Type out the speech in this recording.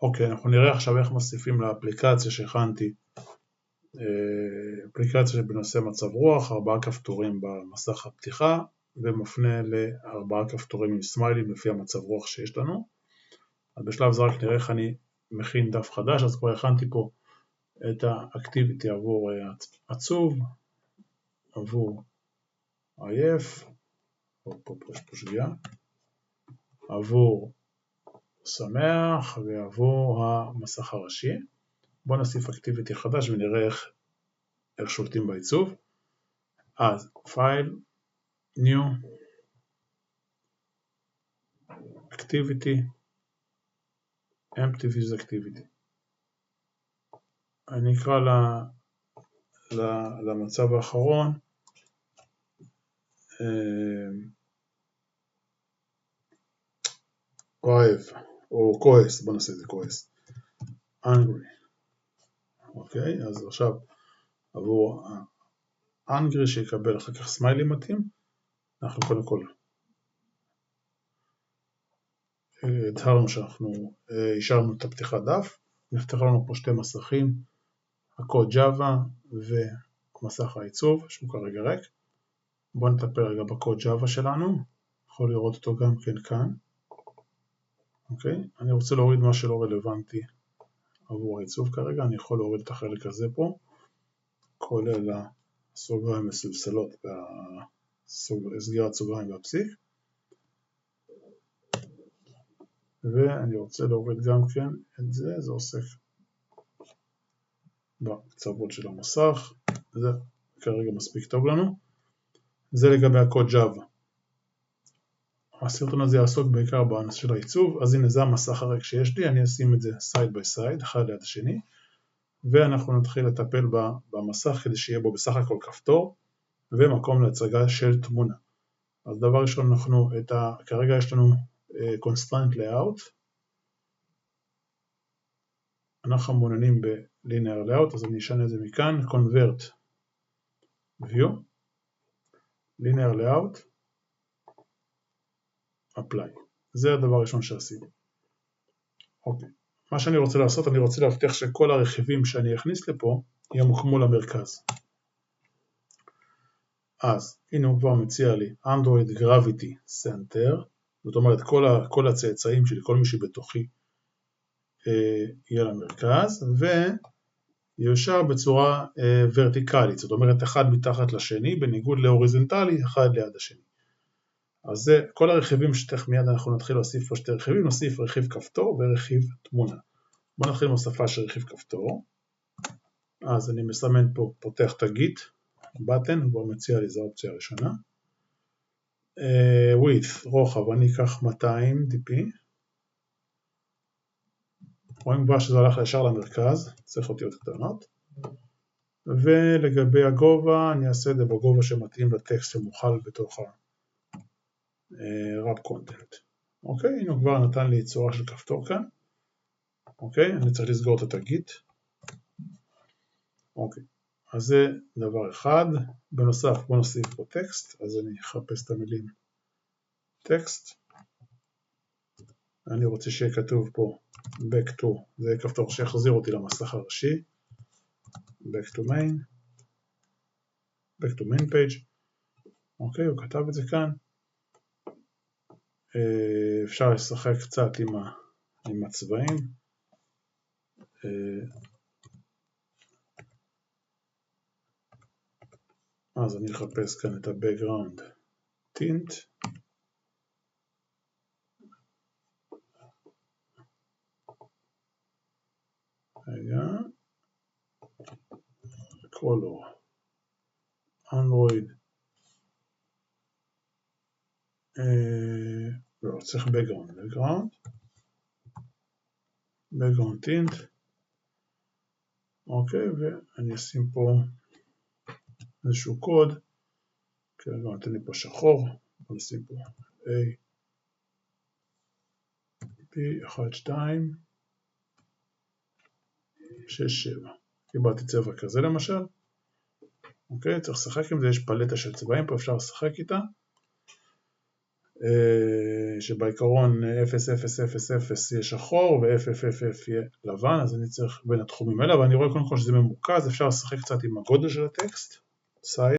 אוקיי, אנחנו נראה עכשיו איך מוסיפים לאפליקציה שהכנתי, אפליקציה שבנושא מצב רוח, 4 כפתורים במסך הפתיחה, ומפנה ל4 כפתורים עם סמיילים לפי המצב רוח שיש לנו. אז בשלב זה רק נראה איך אני מכין דף חדש, אז כבר הכנתי פה את האקטיביטי עבור עצוב, עבור עייף, פה יש פה שגיאה, עבור שמח ועבור המסך הראשי. בואו נוסיף אקטיביטי חדש ונראה איך שולטים בעיצוב. אז פייל, new, activity, empty views activity. אני אקרא למצב האחרון, אוהב, או כועס, בוא נעשה את זה כועס, angry. אוקיי, אז עכשיו עבור angry שיקבל אחר כך סמיילי מתאים, אנחנו קודם כל הדהרנו שאנחנו אישרנו את הפתיחת דף, נפתח לנו פה 2 מסכים, הקוד ג'אווה ומסך העיצוב שהוא כרגע ריק. בואו נטפל רגע בקוד ג'אווה שלנו, יכול לראות אותו גם כן כאן. אוקיי, אני רוצה להוריד מה שלא רלוונטי עבור העיצוב כרגע, אני יכול להוריד את החלק הזה פה, כולל הסוגריים מסולסלות סגירת סוגריים והפסיק, ואני רוצה להוריד גם כן את זה, זה עוסק בקצוות של המסך, זה כרגע מספיק טוב לנו. זה לגבי הקוד ג'אווה. הסרטון הזה יעסוק בעיקר בנושא של העיצוב, אז הנה זה המסך הריק שיש לי, אני אשים את זה side by side, אחד ליד השני, ואנחנו נתחיל לטפל במסך כדי שיהיה בו בסך הכל כפתור, ומקום להצגה של תמונה. אז דבר ראשון כרגע יש לנו constraint layout, אנחנו מעוניינים ב-linear layout, אז אני אשנה את זה מכאן, convert view, linear layout, apply. זה הדבר הראשון שעשיתי. אוקיי. מה שאני רוצה לעשות, אני רוצה להבטיח שכל הרכיבים שאני אכניס לפה ימוקמו למרכז. אז הנה הוא כבר מציע לי Android Gravity Center, זאת אומרת כל הצאצאים שלי, כל מי שבתוכי יהיה למרכז, ויושר בצורה ורטיקלית, זאת אומרת אחד מתחת לשני, בניגוד להוריזונטלי, אחד ליד השני. אז זה כל הרכיבים שתכף מיד אנחנו נתחיל להוסיף פה 2 רכיבים, נוסיף רכיב כפתור ורכיב תמונה. בואו נתחיל עם הוספה של רכיב כפתור. אז אני מסמן פה, פותח את הגיט, בטן, הוא כבר מציע לי, זו האופציה הראשונה. width, רוחב, אני אקח 200 dp. רואים כבר שזה הולך ישר למרכז, צריך אותיות קטנות. ולגבי הגובה, אני אעשה את זה בגובה שמתאים לטקסט שמוכל בתוך wrap content. אוקיי, הנה הוא כבר נתן לי צורה של כפתור כאן. אוקיי, אני צריך לסגור את הגיט. אוקיי, אז זה דבר אחד. בנוסף, בוא נוסיף פה טקסט, אז אני אחפש את המילים טקסט. אני רוצה שיהיה כתוב פה back to, זה כפתור שיחזיר אותי למסך הראשי. back to main page. אוקיי, הוא כתב את זה כאן. אפשר לשחק קצת עם הצבעים. אז אני אחפש כאן את ה-background tint. רגע. color. Android. לא, צריך background tint. אוקיי, ואני אשים פה איזשהו קוד, כרגע נותן לי פה שחור, בוא נשים פה A, B, 1, 2, 6, 7, קיבלתי צבע כזה למשל, אוקיי, צריך לשחק עם זה, יש פלטה של צבעים פה, אפשר לשחק איתה, שבעיקרון 0,0,0,0 יהיה שחור ו-FFFF יהיה לבן, אז אני צריך בין התחומים האלה, אבל אני רואה קודם כל שזה ממוקז, אפשר לשחק קצת עם הגודל של הטקסט, size,